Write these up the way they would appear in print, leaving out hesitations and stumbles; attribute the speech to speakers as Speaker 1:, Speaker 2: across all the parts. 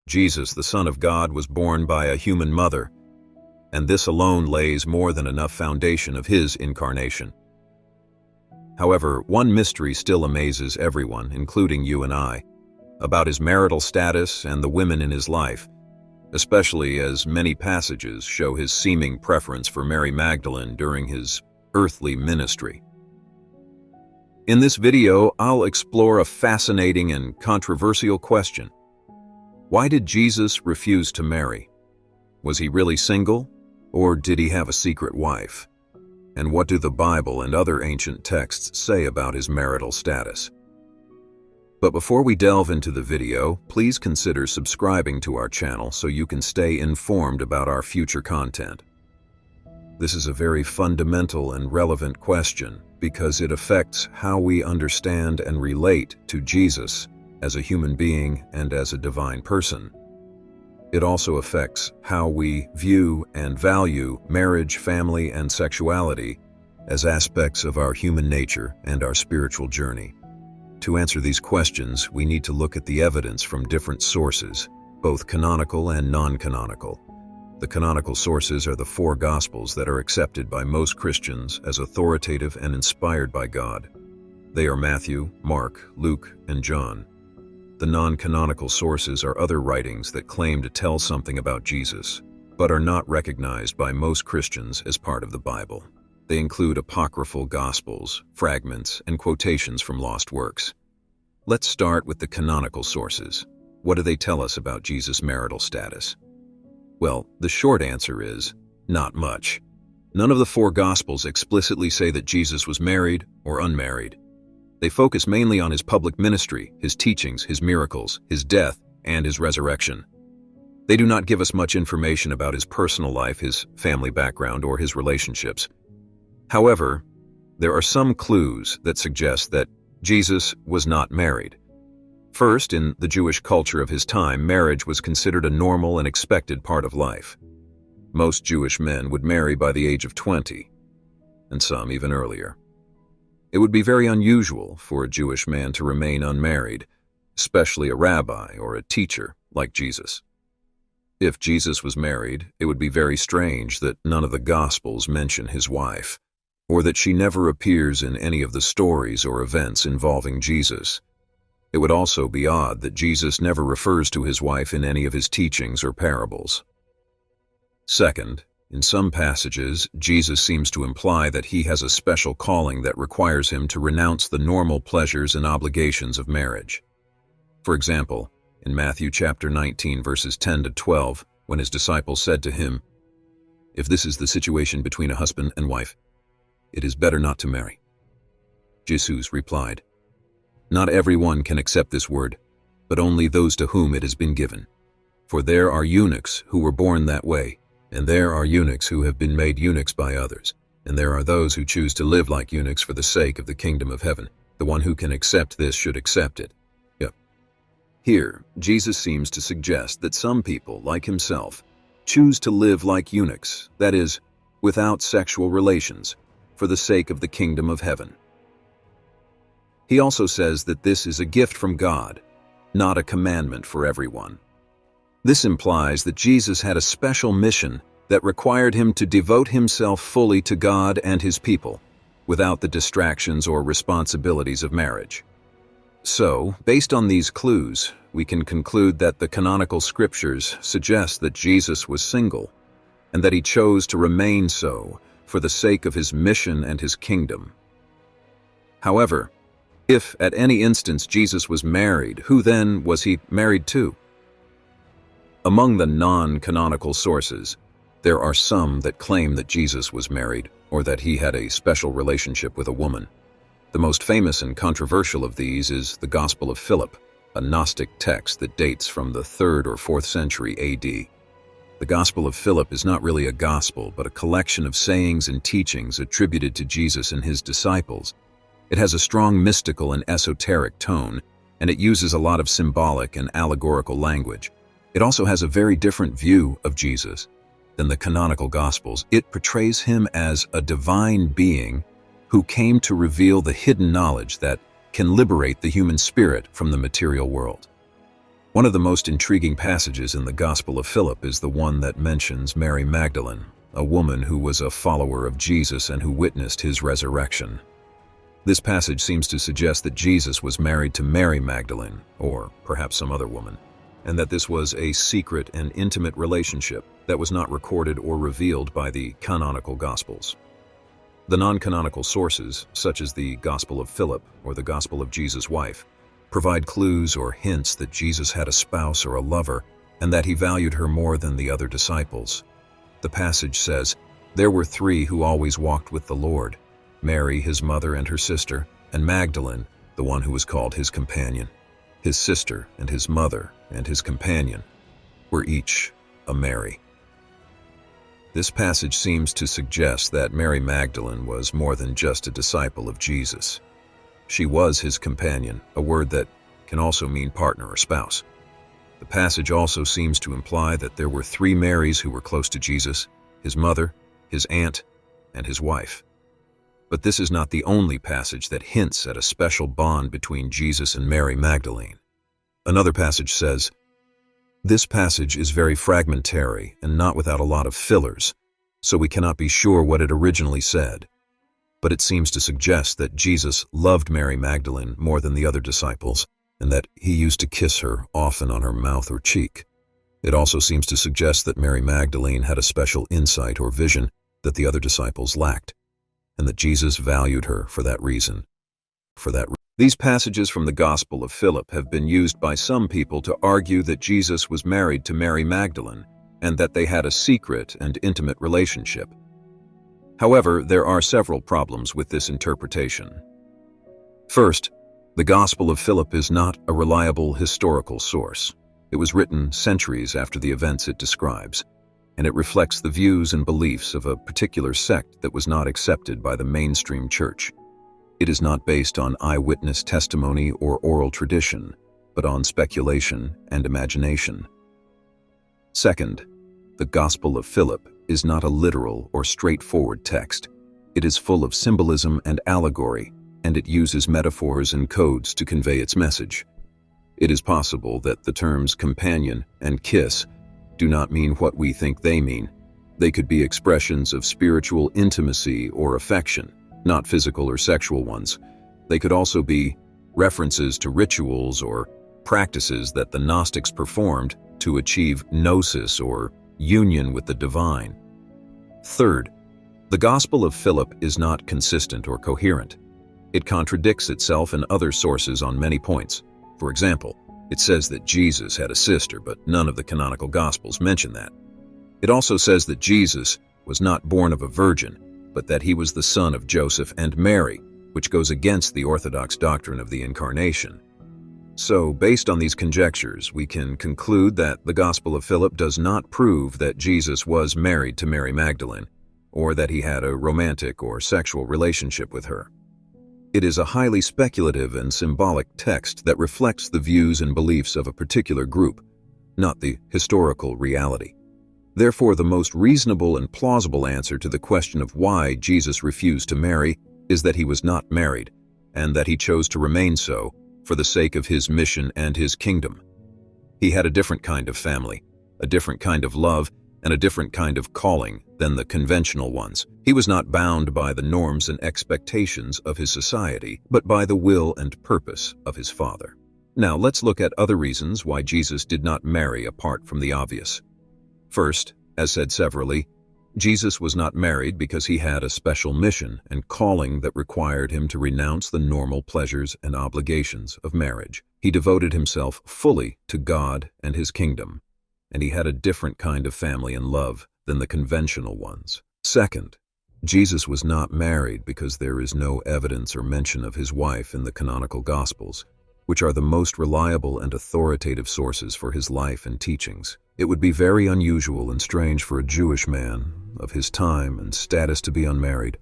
Speaker 1: Jesus, the Son of God, was born by a human mother, and this alone lays more than enough foundation of his incarnation. However, one mystery still amazes everyone, including you and I, about his marital status and the women in his life, especially as many passages show his seeming preference for Mary Magdalene during his earthly ministry. In this video, I'll explore a fascinating and controversial question. Why did Jesus refuse to marry? Was he really single, or did he have a secret wife? And what do the Bible and other ancient texts say about his marital status? But before we delve into the video, please consider subscribing to our channel so you can stay informed about our future content. This is a very fundamental and relevant question because it affects how we understand and relate to Jesus as a human being and as a divine person. It also affects how we view and value marriage, family, and sexuality as aspects of our human nature and our spiritual journey. To answer these questions, we need to look at the evidence from different sources, both canonical and non-canonical. The canonical sources are the four Gospels that are accepted by most Christians as authoritative and inspired by God. They are Matthew, Mark, Luke, and John. The non-canonical sources are other writings that claim to tell something about Jesus, but are not recognized by most Christians as part of the Bible. They include apocryphal Gospels, fragments, and quotations from lost works. Let's start with the canonical sources. What do they tell us about Jesus' marital status? Well, the short answer is, not much. None of the four Gospels explicitly say that Jesus was married or unmarried. They focus mainly on his public ministry, his teachings, his miracles, his death, and his resurrection. They do not give us much information about his personal life, his family background, or his relationships. However, there are some clues that suggest that Jesus was not married. First, in the Jewish culture of his time, marriage was considered a normal and expected part of life. Most Jewish men would marry by the age of 20, and some even earlier. It would be very unusual for a Jewish man to remain unmarried, especially a rabbi or a teacher like Jesus. If Jesus was married, it would be very strange that none of the Gospels mention his wife, or that she never appears in any of the stories or events involving Jesus. It would also be odd that Jesus never refers to his wife in any of his teachings or parables. Second, in some passages, Jesus seems to imply that he has a special calling that requires him to renounce the normal pleasures and obligations of marriage. For example, in Matthew chapter 19, verses 10 to 12, when his disciples said to him, "If this is the situation between a husband and wife, it is better not to marry." Jesus replied, "Not everyone can accept this word, but only those to whom it has been given. For there are eunuchs who were born that way, and there are eunuchs who have been made eunuchs by others, and there are those who choose to live like eunuchs for the sake of the kingdom of heaven. The one who can accept this should accept it." Here, Jesus seems to suggest that some people, like himself, choose to live like eunuchs, that is, without sexual relations, for the sake of the kingdom of heaven. He also says that this is a gift from God, not a commandment for everyone. This implies that Jesus had a special mission that required him to devote himself fully to God and his people, without the distractions or responsibilities of marriage. So, based on these clues, we can conclude that the canonical scriptures suggest that Jesus was single, and that he chose to remain so for the sake of his mission and his kingdom. However, if at any instance Jesus was married, who then was he married to? Among the non-canonical sources, there are some that claim that Jesus was married, or that he had a special relationship with a woman. The most famous and controversial of these is the Gospel of Philip, a Gnostic text that dates from the 3rd or 4th century AD. The Gospel of Philip is not really a gospel, but a collection of sayings and teachings attributed to Jesus and his disciples. It has a strong mystical and esoteric tone, and it uses a lot of symbolic and allegorical language. It also has a very different view of Jesus than the canonical Gospels. It portrays him as a divine being who came to reveal the hidden knowledge that can liberate the human spirit from the material world. One of the most intriguing passages in the Gospel of Philip is the one that mentions Mary Magdalene, a woman who was a follower of Jesus and who witnessed his resurrection. This passage seems to suggest that Jesus was married to Mary Magdalene, or perhaps some other woman, and that this was a secret and intimate relationship that was not recorded or revealed by the canonical Gospels. The non-canonical sources, such as the Gospel of Philip or the Gospel of Jesus' wife, provide clues or hints that Jesus had a spouse or a lover, and that he valued her more than the other disciples. The passage says, "There were three who always walked with the Lord, Mary, his mother, and her sister, and Magdalene, the one who was called his companion." His sister and his mother and his companion were each a Mary. This passage seems to suggest that Mary Magdalene was more than just a disciple of Jesus. She was his companion, a word that can also mean partner or spouse. The passage also seems to imply that there were three Marys who were close to Jesus: his mother, his aunt, and his wife. But this is not the only passage that hints at a special bond between Jesus and Mary Magdalene. Another passage says, "This passage is very fragmentary and not without a lot of fillers, so we cannot be sure what it originally said. But it seems to suggest that Jesus loved Mary Magdalene more than the other disciples, and that he used to kiss her often on her mouth or cheek. It also seems to suggest that Mary Magdalene had a special insight or vision that the other disciples lacked, and that Jesus valued her for that reason. These passages from the Gospel of Philip have been used by some people to argue that Jesus was married to Mary Magdalene, and that they had a secret and intimate relationship. However, there are several problems with this interpretation. First, the Gospel of Philip is not a reliable historical source. It was written centuries after the events it describes, and it reflects the views and beliefs of a particular sect that was not accepted by the mainstream church. It is not based on eyewitness testimony or oral tradition, but on speculation and imagination. Second, the Gospel of Philip is not a literal or straightforward text. It is full of symbolism and allegory, and it uses metaphors and codes to convey its message. It is possible that the terms companion and kiss do not mean what we think they mean. They could be expressions of spiritual intimacy or affection, not physical or sexual ones. They could also be references to rituals or practices that the Gnostics performed to achieve gnosis or union with the divine. Third, the Gospel of Philip is not consistent or coherent. It contradicts itself and other sources on many points. For example, it says that Jesus had a sister, but none of the canonical Gospels mention that. It also says that Jesus was not born of a virgin, but that he was the son of Joseph and Mary, which goes against the Orthodox doctrine of the Incarnation. So, based on these conjectures, we can conclude that the Gospel of Philip does not prove that Jesus was married to Mary Magdalene, or that he had a romantic or sexual relationship with her. It is a highly speculative and symbolic text that reflects the views and beliefs of a particular group, not the historical reality. Therefore, the most reasonable and plausible answer to the question of why Jesus refused to marry is that he was not married, and that he chose to remain so for the sake of his mission and his kingdom. He had a different kind of family, a different kind of love, and a different kind of calling than the conventional ones. He was not bound by the norms and expectations of his society, but by the will and purpose of his Father. Now, let's look at other reasons why Jesus did not marry apart from the obvious. First, as said severally, Jesus was not married because he had a special mission and calling that required him to renounce the normal pleasures and obligations of marriage. He devoted himself fully to God and his kingdom, and he had a different kind of family and love than the conventional ones. Second, Jesus was not married because there is no evidence or mention of his wife in the canonical Gospels, which are the most reliable and authoritative sources for his life and teachings. It would be very unusual and strange for a Jewish man of his time and status to be unmarried,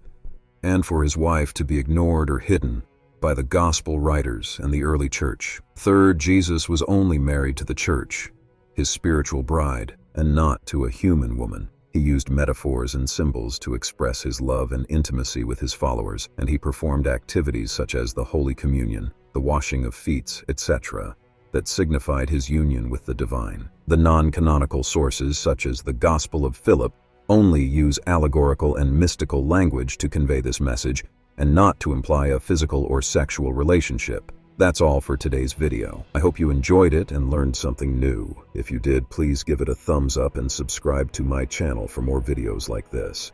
Speaker 1: and for his wife to be ignored or hidden by the Gospel writers and the early church. Third, Jesus was only married to the church, his spiritual bride, and not to a human woman. He used metaphors and symbols to express his love and intimacy with his followers, and he performed activities such as the Holy Communion, the washing of feet, etc., that signified his union with the divine. The non-canonical sources, such as the Gospel of Philip, only use allegorical and mystical language to convey this message and not to imply a physical or sexual relationship. That's all for today's video. I hope you enjoyed it and learned something new. If you did, please give it a thumbs up and subscribe to my channel for more videos like this.